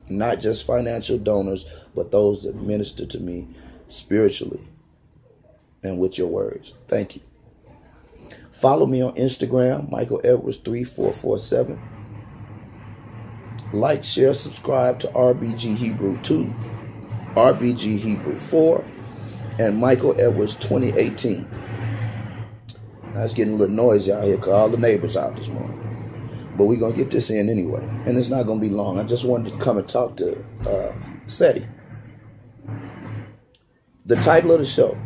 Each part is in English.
Not just financial donors, but those that minister to me spiritually and with your words. Thank you. Follow me on Instagram, Michael Edwards 3447. Like, share, subscribe to RBG Hebrew 2, RBG Hebrew 4, and Michael Edwards 2018. Now it's getting a little noisy out here because all the neighbors out this morning. But we're going to get this in anyway. And it's not going to be long. I just wanted to come and talk to Seti. The title of the show.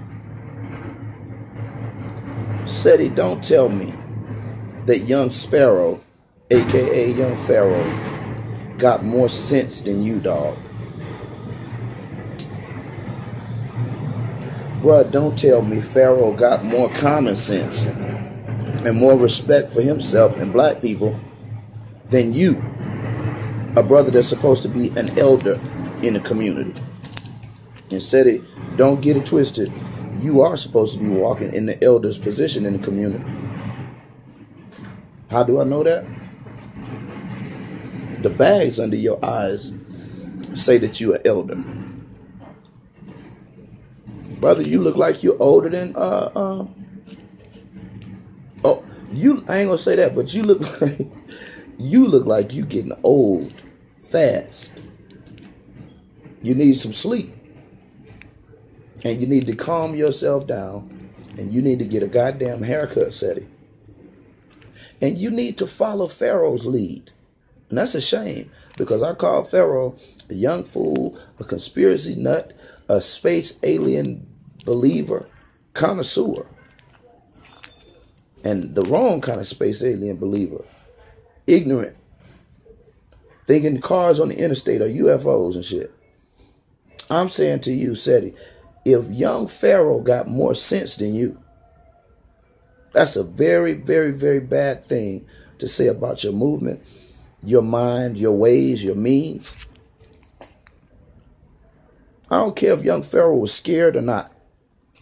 Seti, don't tell me that young Sparrow, a.k.a. young Pharaoh, got more sense than you, dog. Bruh, don't tell me Pharaoh got more common sense and more respect for himself and black people than you, a brother that's supposed to be an elder in the community. And Seti, don't get it twisted. You are supposed to be walking in the elder's position in the community. How do I know that? The bags under your eyes say that you're an elder. Brother, you look like you're older than I ain't gonna say that, but you look like you getting old fast. You need some sleep. And you need to calm yourself down. And you need to get a goddamn haircut, Seti. And you need to follow Pharaoh's lead. And that's a shame, because I call Pharaoh a young fool, a conspiracy nut, a space alien believer, connoisseur. And the wrong kind of space alien believer. Ignorant. Thinking cars on the interstate are UFOs and shit. I'm saying to you, Seti, if young Pharaoh got more sense than you, that's a very, very, very bad thing to say about your movement, your mind, your ways, your means. I don't care if young Pharaoh was scared or not.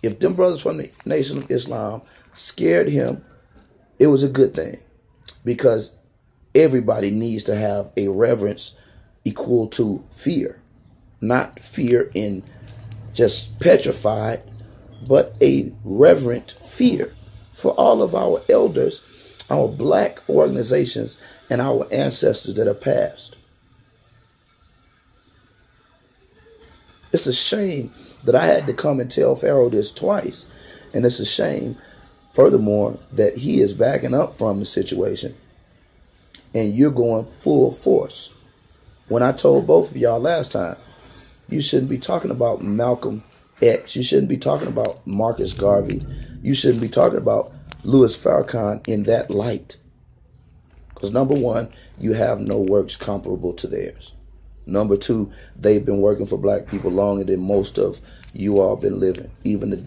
If them brothers from the Nation of Islam scared him, it was a good thing. Because everybody needs to have a reverence equal to fear. Not fear in just petrified, but a reverent fear for all of our elders, our black organizations, and our ancestors that have passed. It's a shame that I had to come and tell Pharaoh this twice. And it's a shame, furthermore, that he is backing up from the situation. And you're going full force. When I told both of y'all last time, you shouldn't be talking about Malcolm X. You shouldn't be talking about Marcus Garvey. You shouldn't be talking about Louis Farrakhan in that light. Because number one, you have no works comparable to theirs. Number two, they've been working for black people longer than most of you all been living. Even the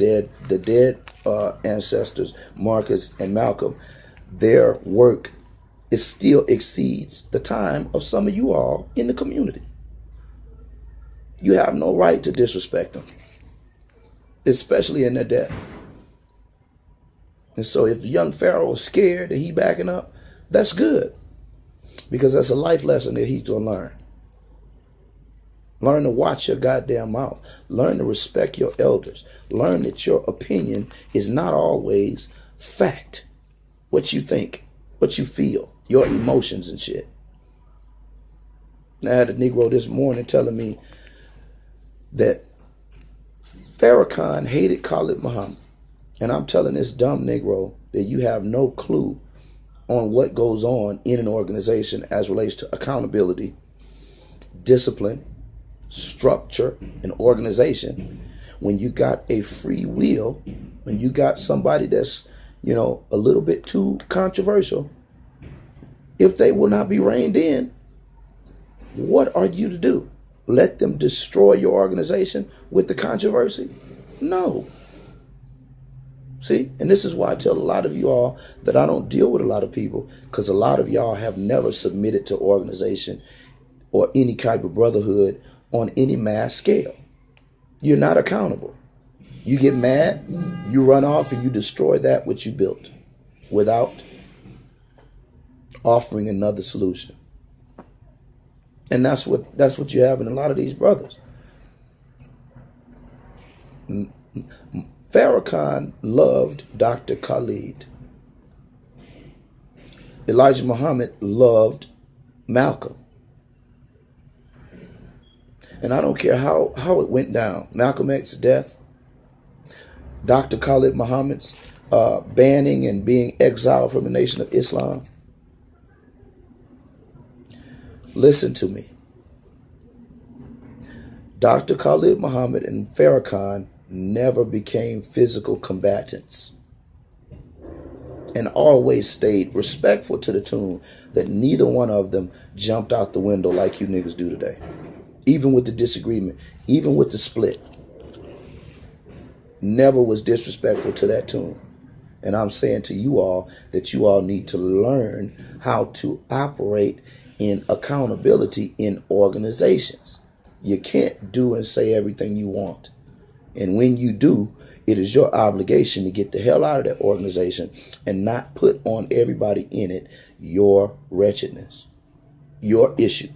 dead ancestors, Marcus and Malcolm, their work still exceeds the time of some of you all in the community. You have no right to disrespect them, especially in their death. And so if young Pharaoh is scared and he backing up, that's good. Because that's a life lesson that he's going to learn. Learn to watch your goddamn mouth. Learn to respect your elders. Learn that your opinion is not always fact. What you think, what you feel, your emotions and shit. I had a Negro this morning telling me that Farrakhan hated Khalid Muhammad. And I'm telling this dumb Negro that you have no clue on what goes on in an organization as relates to accountability, discipline, structure, and organization. When you got a free will, when you got somebody that's, a little bit too controversial, if they will not be reined in, what are you to do? Let them destroy your organization with the controversy? No. See, and this is why I tell a lot of you all that I don't deal with a lot of people, because a lot of y'all have never submitted to organization or any type of brotherhood on any mass scale. You're not accountable. You get mad, you run off, and you destroy that which you built without offering another solution. And that's what you have in a lot of these brothers. Farrakhan loved Dr. Khalid. Elijah Muhammad loved Malcolm. And I don't care how it went down. Malcolm X's death, Dr. Khalid Muhammad's banning and being exiled from the Nation of Islam. Listen to me. Dr. Khalid Muhammad and Farrakhan never became physical combatants and always stayed respectful to the tune that neither one of them jumped out the window like you niggas do today. Even with the disagreement, even with the split, never was disrespectful to that tune. And I'm saying to you all that you all need to learn how to operate in accountability in organizations. You can't do and say everything you want. And when you do, it is your obligation to get the hell out of that organization and not put on everybody in it your wretchedness, your issue.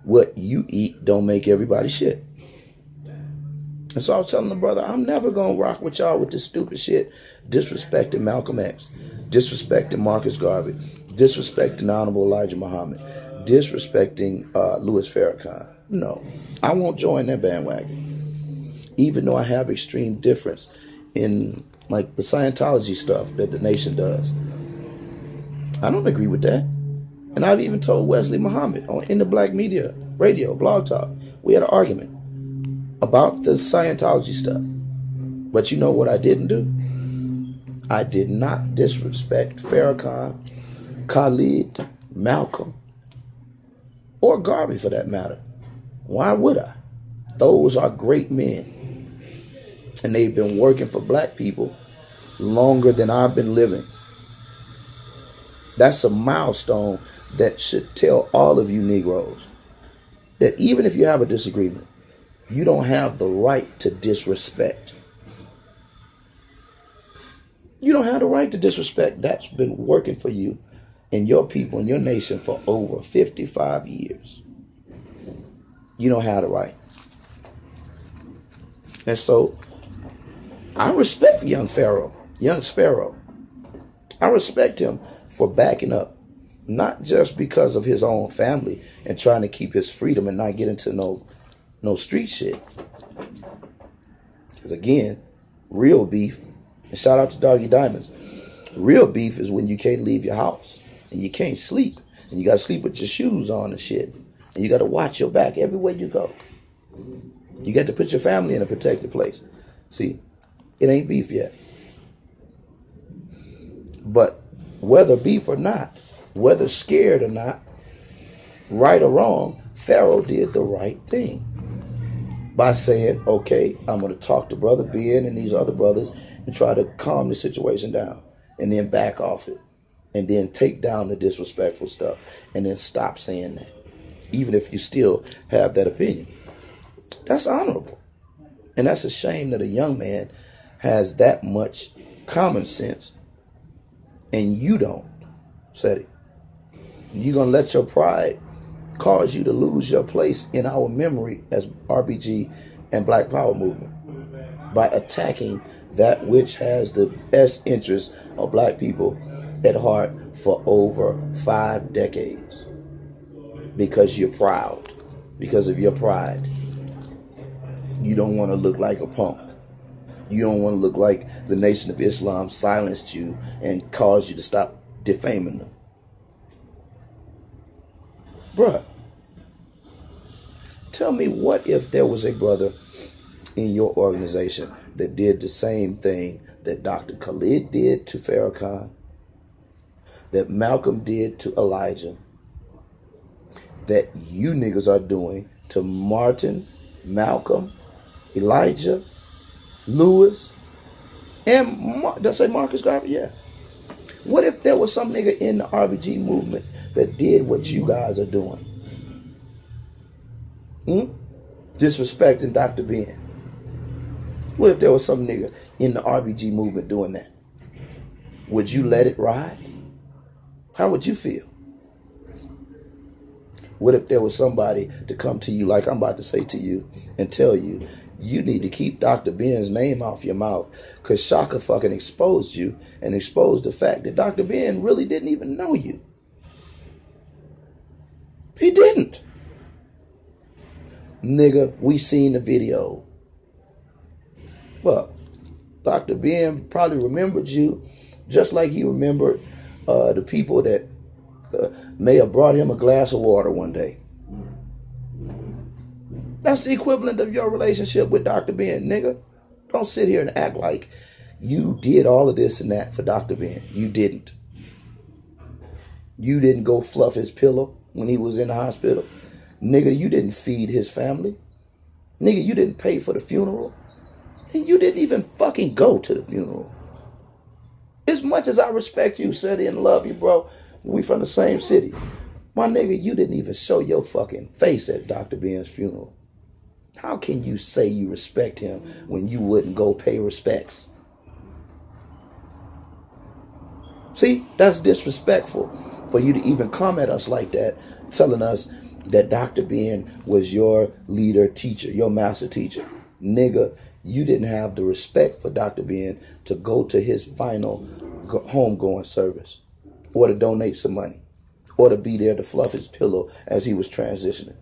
What you eat don't make everybody shit. And so I was telling the brother, I'm never going to rock with y'all with this stupid shit, disrespecting Malcolm X, disrespecting Marcus Garvey, disrespecting Honorable Elijah Muhammad, disrespecting Louis Farrakhan. No, I won't join that bandwagon. Even though I have extreme difference in like the Scientology stuff that the nation does. I don't agree with that. And I've even told Wesley Muhammad in the Black Media Radio, Blog Talk, we had an argument about the Scientology stuff. But you know what I didn't do? I did not disrespect Farrakhan, Khalid, Malcolm, or Garvey for that matter. Why would I? Those are great men. And they've been working for black people longer than I've been living. That's a milestone that should tell all of you Negroes that even if you have a disagreement, you don't have the right to disrespect. You don't have the right to disrespect. That's been working for you and your people and your nation for over 55 years. You don't have the right. And so I respect young Sparrow. I respect him for backing up, not just because of his own family and trying to keep his freedom and not get into no street shit. Because again, real beef, and shout out to Doggy Diamonds, real beef is when you can't leave your house and you can't sleep and you got to sleep with your shoes on and shit. And you got to watch your back everywhere you go. You got to put your family in a protected place. See, it ain't beef yet. But whether beef or not, whether scared or not, right or wrong, Pharaoh did the right thing by saying, okay, I'm going to talk to Brother Ben and these other brothers and try to calm the situation down and then back off it and then take down the disrespectful stuff and then stop saying that, even if you still have that opinion. That's honorable. And that's a shame that a young man has that much common sense and you don't, Seti. You're going to let your pride cause you to lose your place in our memory as RBG and Black Power movement by attacking that which has the best interest of black people at heart for over 5 decades. Because you're proud. Because of your pride. You don't want to look like a punk. You don't want to look like the Nation of Islam silenced you and caused you to stop defaming them. Bruh, tell me, what if there was a brother in your organization that did the same thing that Dr. Khalid did to Farrakhan, that Malcolm did to Elijah, that you niggas are doing to Martin, Malcolm, Elijah, Lewis, and did I say Marcus Garvey? Yeah. What if there was some nigga in the RBG movement that did what you guys are doing? Disrespecting Dr. Ben. What if there was some nigga in the RBG movement doing that? Would you let it ride? How would you feel? What if there was somebody to come to you like I'm about to say to you and tell you, you need to keep Dr. Ben's name off your mouth because Shaka fucking exposed you and exposed the fact that Dr. Ben really didn't even know you. He didn't. Nigga, we seen the video. Well, Dr. Ben probably remembered you just like he remembered the people that may have brought him a glass of water one day. That's the equivalent of your relationship with Dr. Ben, nigga. Don't sit here and act like you did all of this and that for Dr. Ben. You didn't. You didn't go fluff his pillow when he was in the hospital. Nigga, you didn't feed his family. Nigga, you didn't pay for the funeral. And you didn't even fucking go to the funeral. As much as I respect you, Seti, and love you, bro, we from the same city. My nigga, you didn't even show your fucking face at Dr. Ben's funeral. How can you say you respect him when you wouldn't go pay respects? See, that's disrespectful for you to even come at us like that, telling us that Dr. Ben was your leader, teacher, your master teacher. Nigga, you didn't have the respect for Dr. Ben to go to his final homegoing service or to donate some money or to be there to fluff his pillow as he was transitioning.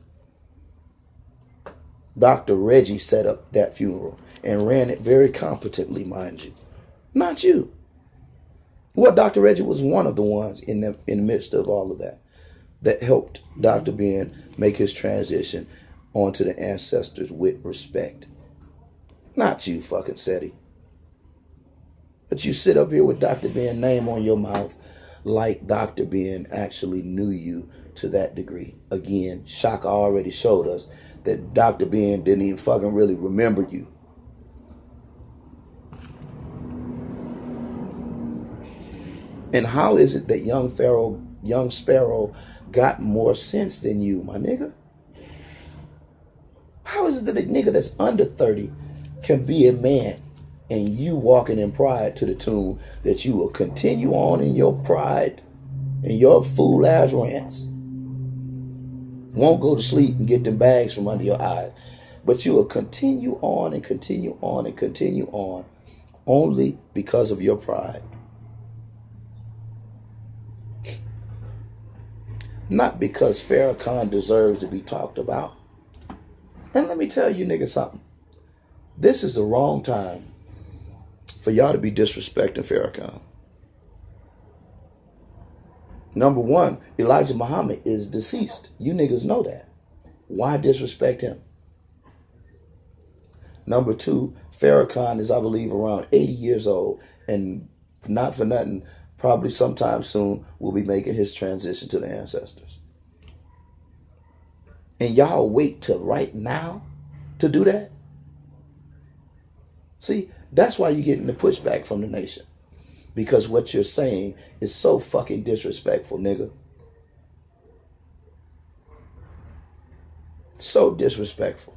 Dr. Reggie set up that funeral and ran it very competently, mind you. Not you. Well, Dr. Reggie was one of the ones in the midst of all of that helped Dr. Ben make his transition onto the ancestors with respect. Not you, fucking Seti. But you sit up here with Dr. Ben's name on your mouth like Dr. Ben actually knew you to that degree. Again, Shaka already showed us that Dr. Ben didn't even fucking really remember you. And how is it that young Sparrow got more sense than you, my nigga? How is it that a nigga that's under 30 can be a man and you walking in pride to the tune that you will continue on in your pride and your fool ass rants? Won't go to sleep and get them bags from under your eyes. But you will continue on and continue on and continue on only because of your pride. Not because Farrakhan deserves to be talked about. And let me tell you niggas something. This is the wrong time for y'all to be disrespecting Farrakhan. Number one, Elijah Muhammad is deceased. You niggas know that. Why disrespect him? Number two, Farrakhan is, I believe, around 80 years old. And not for nothing, probably sometime soon will be making his transition to the ancestors. And y'all wait till right now to do that? See, that's why you're getting the pushback from the nation. Because what you're saying is so fucking disrespectful, nigga. So disrespectful.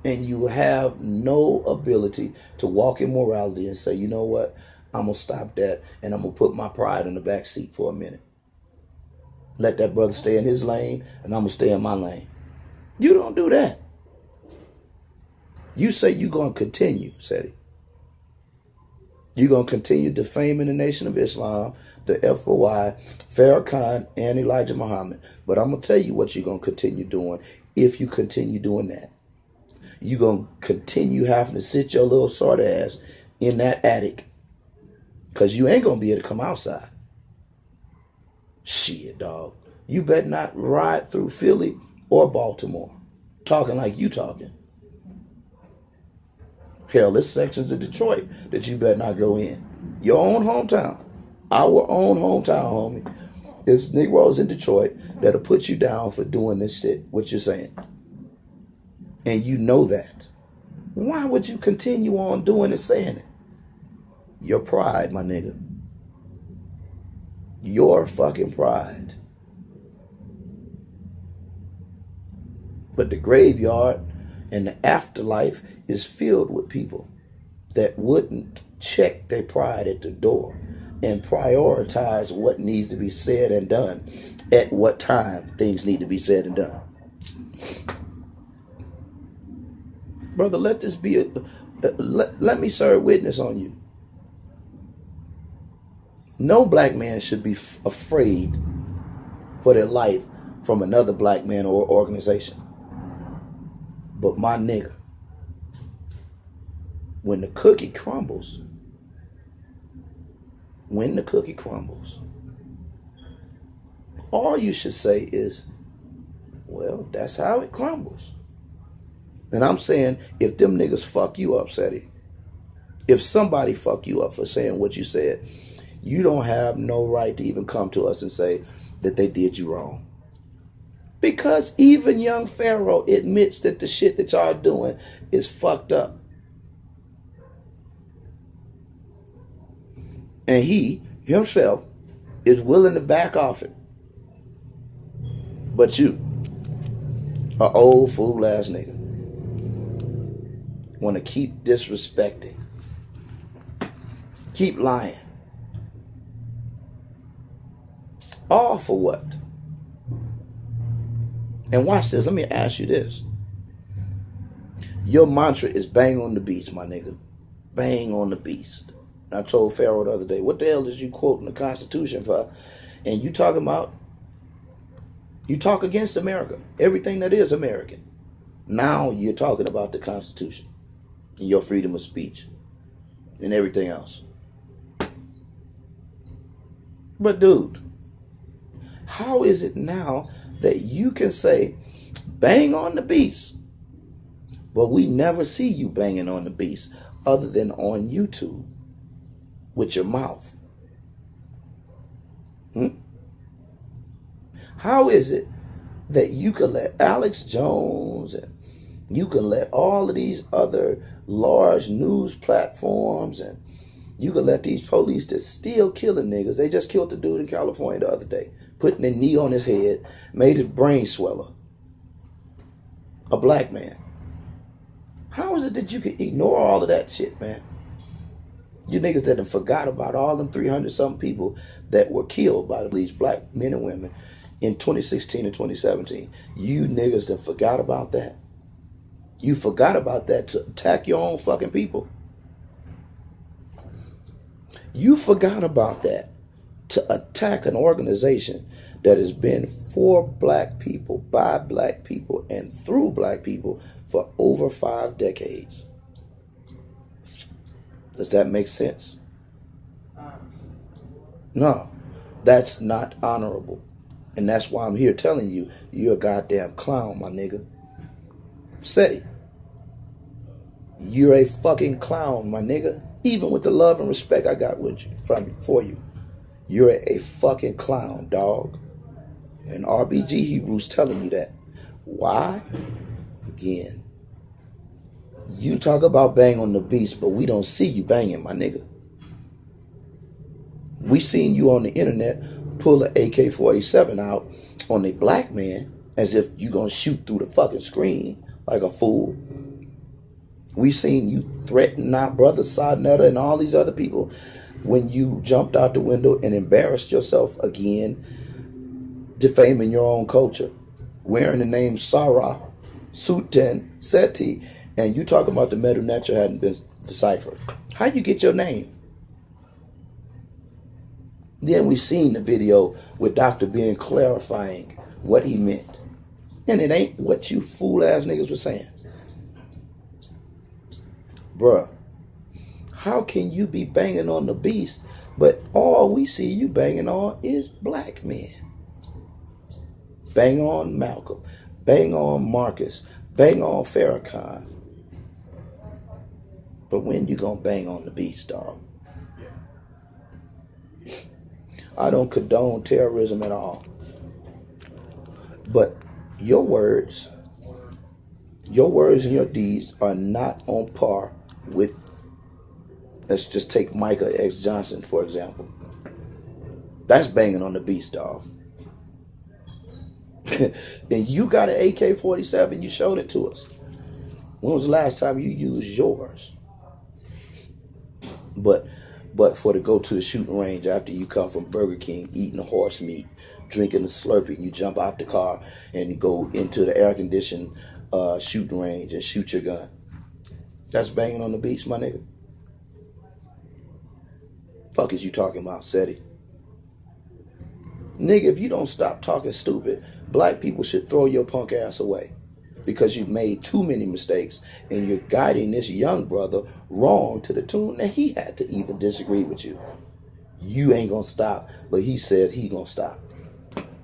And you have no ability to walk in morality and say, you know what? I'm going to stop that and I'm going to put my pride in the back seat for a minute. Let that brother stay in his lane and I'm going to stay in my lane. You don't do that. You say you're going to continue, Seti. You're going to continue defaming the Nation of Islam, the F.O.I, Farrakhan, and Elijah Muhammad. But I'm going to tell you what you're going to continue doing if you continue doing that. You're going to continue having to sit your little sort of ass in that attic because you ain't going to be able to come outside. Shit, dog. You better not ride through Philly or Baltimore talking like you talking. Hell, there's sections of Detroit that you better not go in. Your own hometown. Our own hometown, homie. There's Negroes in Detroit that'll put you down for doing this shit, what you're saying. And you know that. Why would you continue on doing and saying it? Your pride, my nigga. Your fucking pride. But the graveyard and the afterlife is filled with people that wouldn't check their pride at the door and prioritize what needs to be said and done at what time things need to be said and done. Brother, let this be let me serve witness on you. No black man should be afraid for their life from another black man or organization. But my nigga, when the cookie crumbles, all you should say is, well, that's how it crumbles. And I'm saying, if them niggas fuck you up, Seti, if somebody fuck you up for saying what you said, you don't have no right to even come to us and say that they did you wrong. Because even young Pharaoh admits that the shit that y'all doing is fucked up. And he, himself, is willing to back off it. But you, a old fool ass nigga, want to keep disrespecting, keep lying. All for what? And watch this. Let me ask you this. Your mantra is bang on the beast, my nigga. Bang on the beast. I told Pharaoh the other day, what the hell is you quoting the Constitution for? And you talking about, you talk against America. Everything that is American. Now you're talking about the Constitution and your freedom of speech and everything else. But dude, how is it now that you can say, bang on the beast, but we never see you banging on the beast other than on YouTube with your mouth? How is it that you can let Alex Jones and you can let all of these other large news platforms and you can let these police that still killing niggas? They just killed the dude in California the other day, putting a knee on his head, made his brain swell up. A black man. How is it that you can ignore all of that shit, man? You niggas that have forgot about all them 300-something people that were killed by these black men and women in 2016 and 2017. You niggas that forgot about that. You forgot about that to attack your own fucking people. You forgot about that to attack an organization that has been for black people, by black people, and through black people for over 5 decades. Does that make sense? No, that's not honorable. And that's why I'm here telling you, you're a goddamn clown, my nigga. Seti, you're a fucking clown, my nigga. Even with the love and respect I got with you, for you, you're a fucking clown, dog. And RBG Hebrews telling you that. Why? Again, you talk about bang on the beast, but we don't see you banging, my nigga. We seen you on the internet pull an AK-47 out on a black man as if you gonna shoot through the fucking screen like a fool. We seen you threaten our brother Sadnetta and all these other people when you jumped out the window and embarrassed yourself again, defaming your own culture, wearing the name Sarah, Suten, Seti, and you talking about the Medu Neter hadn't been deciphered. How you get your name? Then we seen the video with Dr. Ben clarifying what he meant. And it ain't what you fool ass niggas were saying. Bruh, how can you be banging on the beast, but all we see you banging on is black men? Bang on Malcolm, bang on Marcus, bang on Farrakhan. But when you gonna bang on the beast, dog? I don't condone terrorism at all. But your words and your deeds are not on par with, let's just take Micah X. Johnson, for example. That's banging on the beast, dog. And you got an AK-47, you showed it to us. When was the last time you used yours? But But for to go to the shooting range after you come from Burger King, eating the horse meat, drinking the Slurpee, you jump out the car and go into the air conditioned shooting range and shoot your gun. That's banging on the beach, my nigga. Fuck is you talking about, Seti? Nigga, if you don't stop talking stupid, black people should throw your punk ass away. Because you've made too many mistakes and you're guiding this young brother wrong to the tune that he had to even disagree with you. You ain't gonna stop, but he says he gonna stop.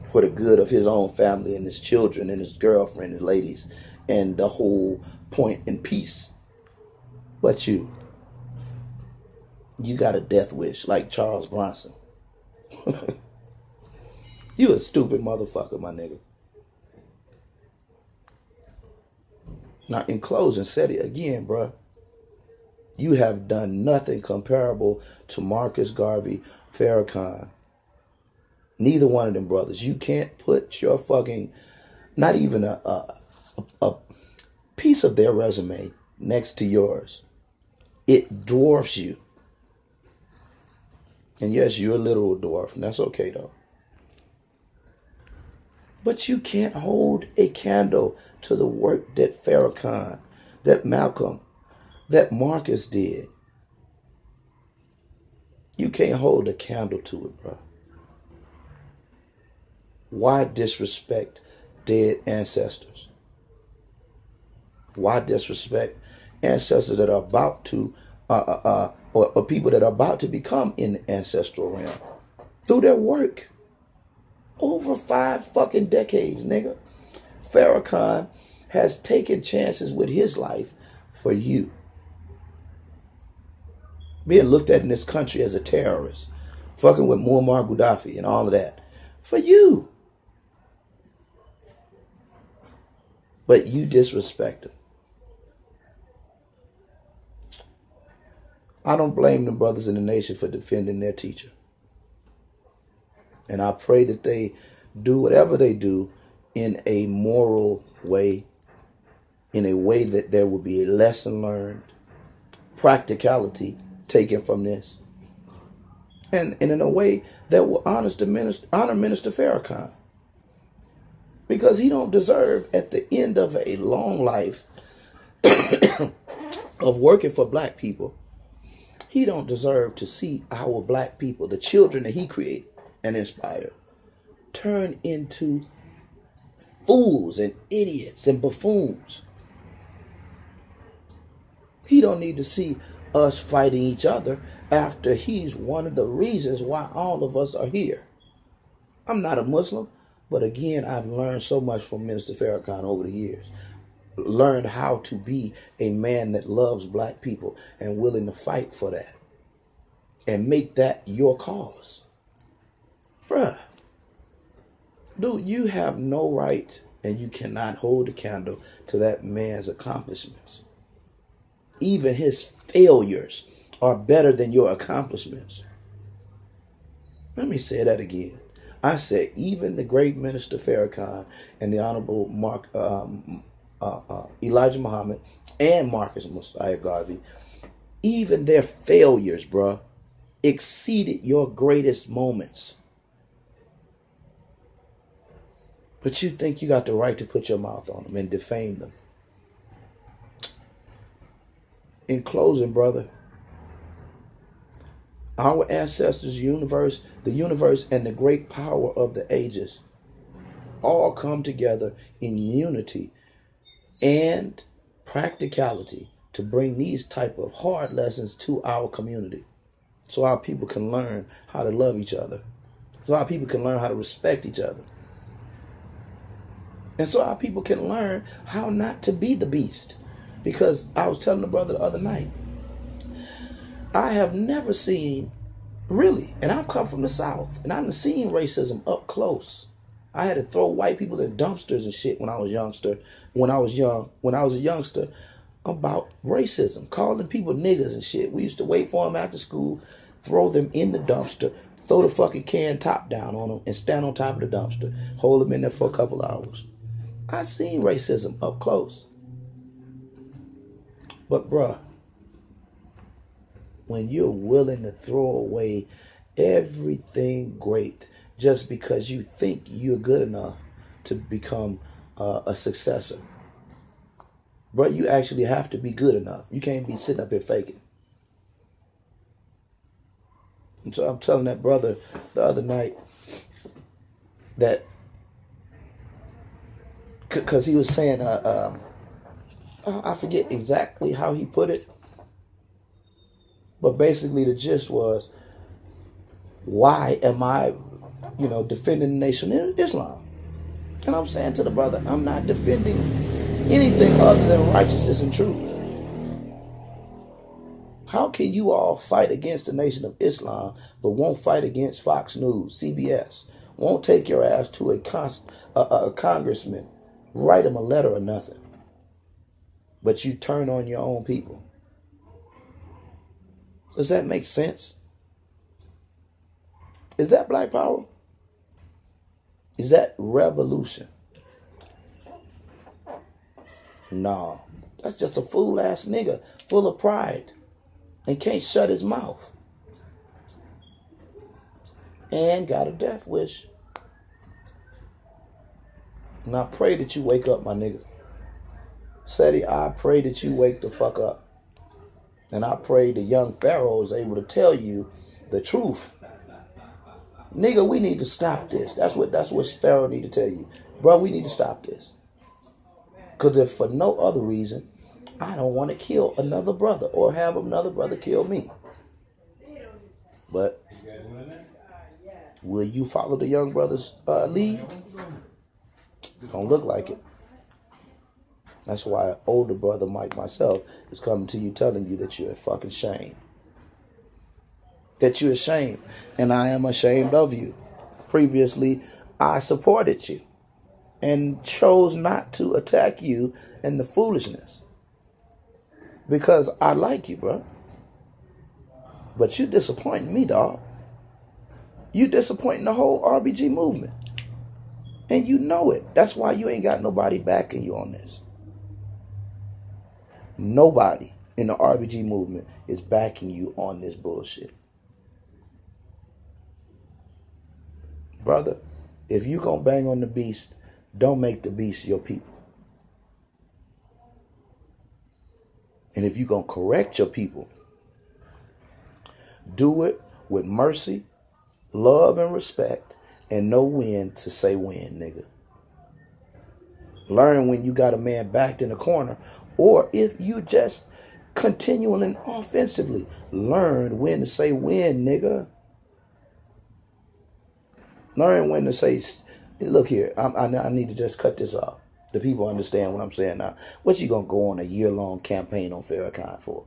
For the good of his own family and his children and his girlfriend and ladies and the whole point in peace. But you got a death wish like Charles Bronson. You a stupid motherfucker, my nigga. Now, in closing, Seti, again, bruh, you have done nothing comparable to Marcus Garvey Farrakhan. Neither one of them brothers. You can't put your fucking, not even a piece of their resume next to yours. It dwarfs you. And yes, you're a literal dwarf, and that's okay, though. But you can't hold a candle to the work that Farrakhan, that Malcolm, that Marcus did. You can't hold a candle to it, bro. Why disrespect dead ancestors? Why disrespect ancestors that are about to, or people that are about to become in the ancestral realm through their work? Over 5 fucking decades, nigga. Farrakhan has taken chances with his life for you. Being looked at in this country as a terrorist. Fucking with Muammar Gaddafi and all of that. For you. But you disrespect him. I don't blame the brothers in the nation for defending their teacher. And I pray that they do whatever they do in a moral way, in a way that there will be a lesson learned, practicality taken from this, and in a way that will honor Minister Farrakhan. Because he don't deserve, at the end of a long life of working for black people, he don't deserve to see our black people, the children that he created and inspired, turn into fools and idiots and buffoons. He don't need to see us fighting each other after he's one of the reasons why all of us are here. I'm not a Muslim, but again, I've learned so much from Minister Farrakhan over the years. Learned how to be a man that loves black people and willing to fight for that. And make that your cause. Bruh. Dude, you have no right and you cannot hold a candle to that man's accomplishments. Even his failures are better than your accomplishments. Let me say that again. I said even the great Minister Farrakhan and the Honorable Elijah Muhammad and Marcus Mosiah Garvey, even their failures, bruh, exceeded your greatest moments. But you think you got the right to put your mouth on them and defame them. In closing, brother, our ancestors, the universe, and the great power of the ages all come together in unity and practicality to bring these type of hard lessons to our community. So our people can learn how to love each other. So our people can learn how to respect each other. And so our people can learn how not to be the beast. Because I was telling the brother the other night, I have never seen, really, and I've come from the South, and I've seen racism up close. I had to throw white people in dumpsters and shit when I was a youngster, about racism, calling people niggas and shit. We used to wait for them after school, throw them in the dumpster, throw the fucking can top down on them, and stand on top of the dumpster, hold them in there for a couple hours. I seen racism up close. But bruh, when you're willing to throw away everything great just because you think you're good enough to become a successor. Bro, you actually have to be good enough. You can't be sitting up here faking. And so I'm telling that brother the other night that, because he was saying, I forget exactly how he put it, but basically the gist was, why am I, defending the nation of Islam? And I'm saying to the brother, I'm not defending anything other than righteousness and truth. How can you all fight against the nation of Islam, but won't fight against Fox News, CBS? Won't take your ass to a congressman, write him a letter or nothing, but you turn on your own people? Does that make sense? Is that black power? Is that revolution? No, that's just a fool ass nigga full of pride and can't shut his mouth and got a death wish. And I pray that you wake up, my nigga. Seti, I pray that you wake the fuck up. And I pray the young Pharaoh is able to tell you the truth. Nigga, we need to stop this. That's what Pharaoh need to tell you. Bro, we need to stop this. Because if for no other reason, I don't want to kill another brother or have another brother kill me. But will you follow the young brother's lead? Don't look like it. That's why an older brother like myself is coming to you telling you that you're a fucking shame. That you're ashamed. And I am ashamed of you. Previously, I supported you and chose not to attack you and the foolishness. Because I like you, bro. But you disappointing me, dog. You disappointing the whole RBG movement. And you know it. That's why you ain't got nobody backing you on this. Nobody in the RBG movement is backing you on this bullshit. Brother, if you gonna bang on the beast, don't make the beast your people. And if you gonna correct your people, do it with mercy, love, and respect, and know when to say when, nigga. Learn when you got a man backed in the corner, or if you just continuing offensively, learn when to say when, nigga. Learn when to say, look here, I need to just cut this off. The people understand what I'm saying now. What you gonna go on a year-long campaign on Farrakhan for?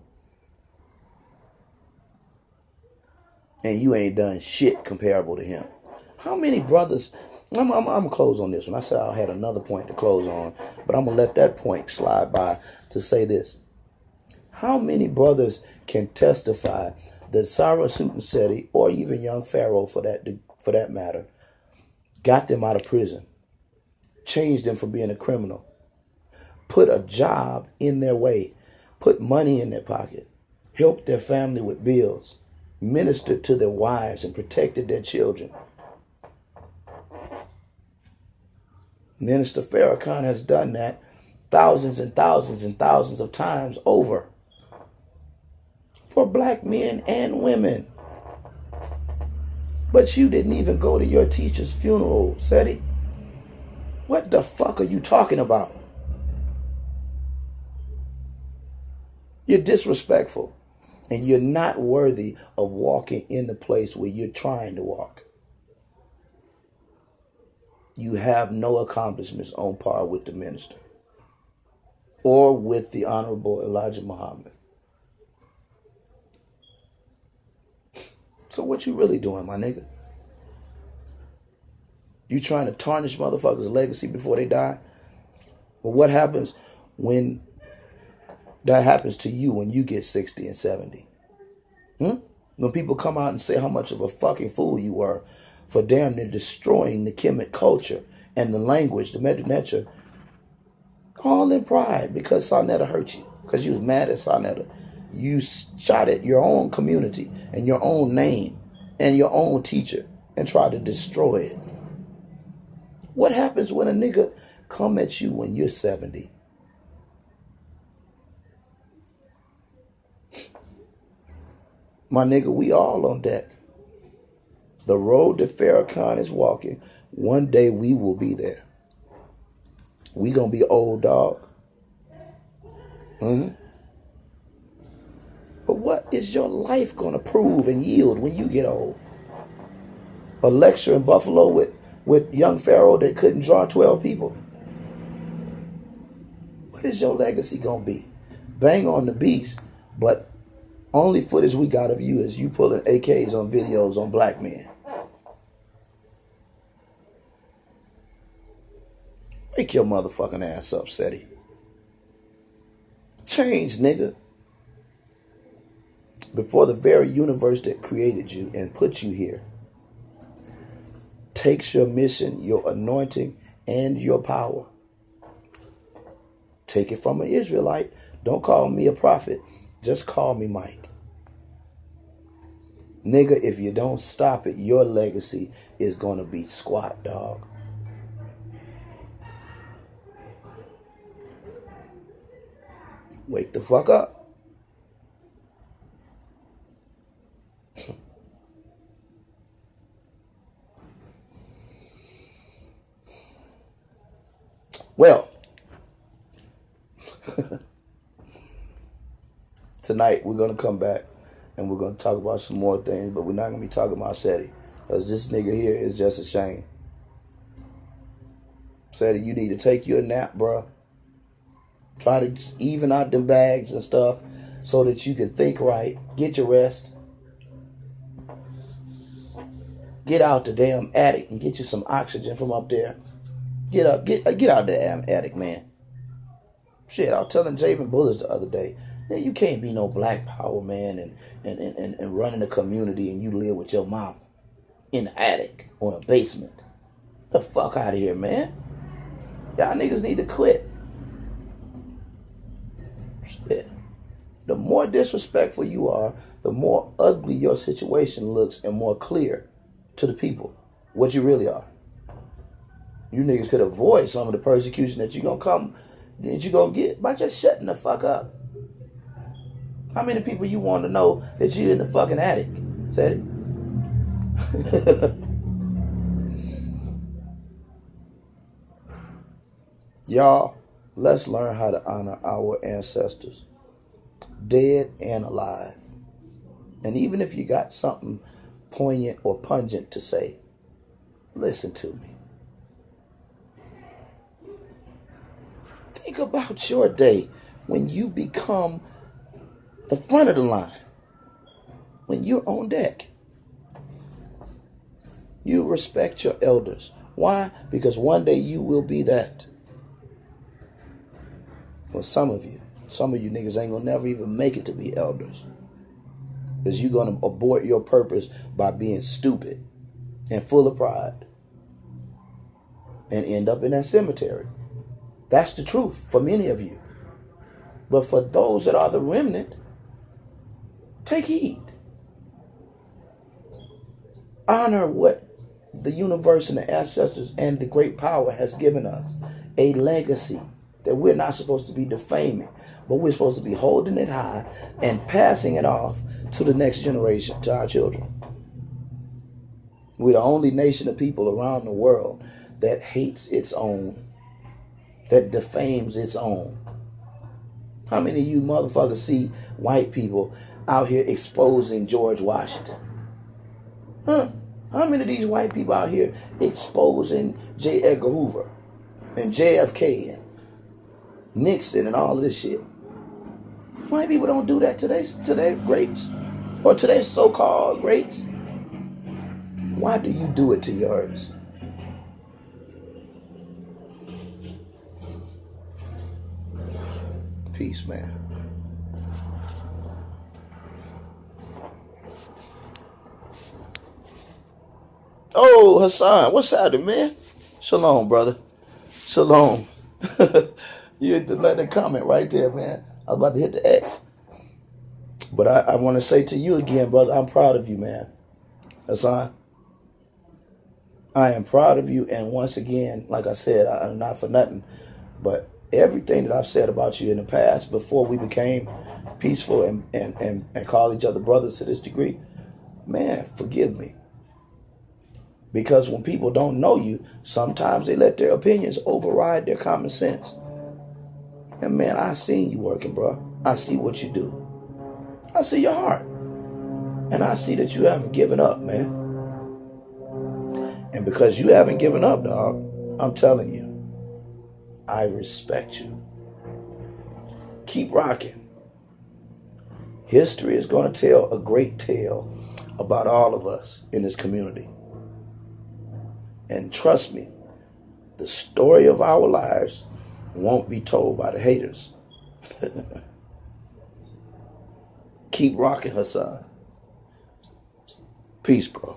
And you ain't done shit comparable to him. How many brothers? I'm gonna close on this one. I said I had another point to close on, but I'm gonna let that point slide by to say this. How many brothers can testify that Sarah Suten Seti, or even young Pharaoh for that matter, got them out of prison, changed them from being a criminal, put a job in their way, put money in their pocket, helped their family with bills, ministered to their wives, and protected their children? Minister Farrakhan has done that thousands and thousands and thousands of times over for black men and women. But you didn't even go to your teacher's funeral, Seti. What the fuck are you talking about? You're disrespectful, and you're not worthy of walking in the place where you're trying to walk. You have no accomplishments on par with the minister or with the Honorable Elijah Muhammad. So what you really doing, my nigga? You trying to tarnish motherfuckers' legacy before they die? But what happens when that happens to you when you get 60 and 70? When people come out and say how much of a fucking fool you were for damn near destroying the Kemet culture and the language, the Medu all in pride because Sarnetta hurt you, because you was mad at Sarnetta. You shot at your own community and your own name and your own teacher and tried to destroy it. What happens when a nigga come at you when you're 70? My nigga, we all on deck. The road that Farrakhan is walking, one day we will be there. We gonna be old, dog. But what is your life gonna prove and yield when you get old? A lecture in Buffalo with young Pharaoh that couldn't draw 12 people? What is your legacy gonna be? Bang on the beast, but only footage we got of you is you pulling AKs on videos on black men. Wake your motherfucking ass up, Seti. Change, nigga. Before the very universe that created you and put you here takes your mission, your anointing, and your power. Take it from an Israelite. Don't call me a prophet. Just call me Mike. Nigga, if you don't stop it, your legacy is going to be squat, dog. Wake the fuck up. Well, tonight we're going to come back and we're going to talk about some more things, but we're not going to be talking about Seti, because this nigga here is just a shame. Seti, you need to take you a nap, bro. Try to even out them bags and stuff so that you can think right. Get your rest. Get out the damn attic and get you some oxygen from up there. Get up, get out the damn attic, man. Shit, I was telling Javen Bullets the other day, man, you can't be no black power, man, and running a community and you live with your mama in the attic or in a basement. The fuck out of here, man. Y'all niggas need to quit. Shit. The more disrespectful you are, the more ugly your situation looks and more clear to the people what you really are. You niggas could avoid some of the persecution that you're gonna get by just shutting the fuck up. How many people you want to know that you're in the fucking attic? Said it. Y'all, let's learn how to honor our ancestors, dead and alive. And even if you got something poignant or pungent to say, listen to me. Think about your day when you become the front of the line, when you're on deck. You respect your elders. Why? Because one day you will be that. Well, some of you niggas ain't gonna never even make it to be elders, because you're gonna abort your purpose by being stupid and full of pride and end up in that cemetery. That's the truth for many of you. But for those that are the remnant, take heed. Honor what the universe and the ancestors and the great power has given us. A legacy that we're not supposed to be defaming, but we're supposed to be holding it high and passing it off to the next generation, to our children. We're the only nation of people around the world that hates its own, that defames its own. How many of you motherfuckers see white people out here exposing George Washington? How many of these white people out here exposing J. Edgar Hoover and JFK and Nixon and all of this shit? White people don't do that to their greats or to their so-called greats. Why do you do it to yours? Peace, man. Oh, Hassan, what's happening, man? Shalom, brother. Shalom. You hit the comment right there, man. I was about to hit the X. But I want to say to you again, brother, I'm proud of you, man. Hassan, I am proud of you. And once again, like I said, I'm not for nothing, but everything that I've said about you in the past, before we became peaceful and call each other brothers to this degree, man, forgive me. Because when people don't know you, sometimes they let their opinions override their common sense. And man, I seen you working, bro. I see what you do. I see your heart. And I see that you haven't given up, man. And because you haven't given up, dog, I'm telling you, I respect you. Keep rocking. History is going to tell a great tale about all of us in this community. And trust me, the story of our lives won't be told by the haters. Keep rocking, Hassan. Peace, bro.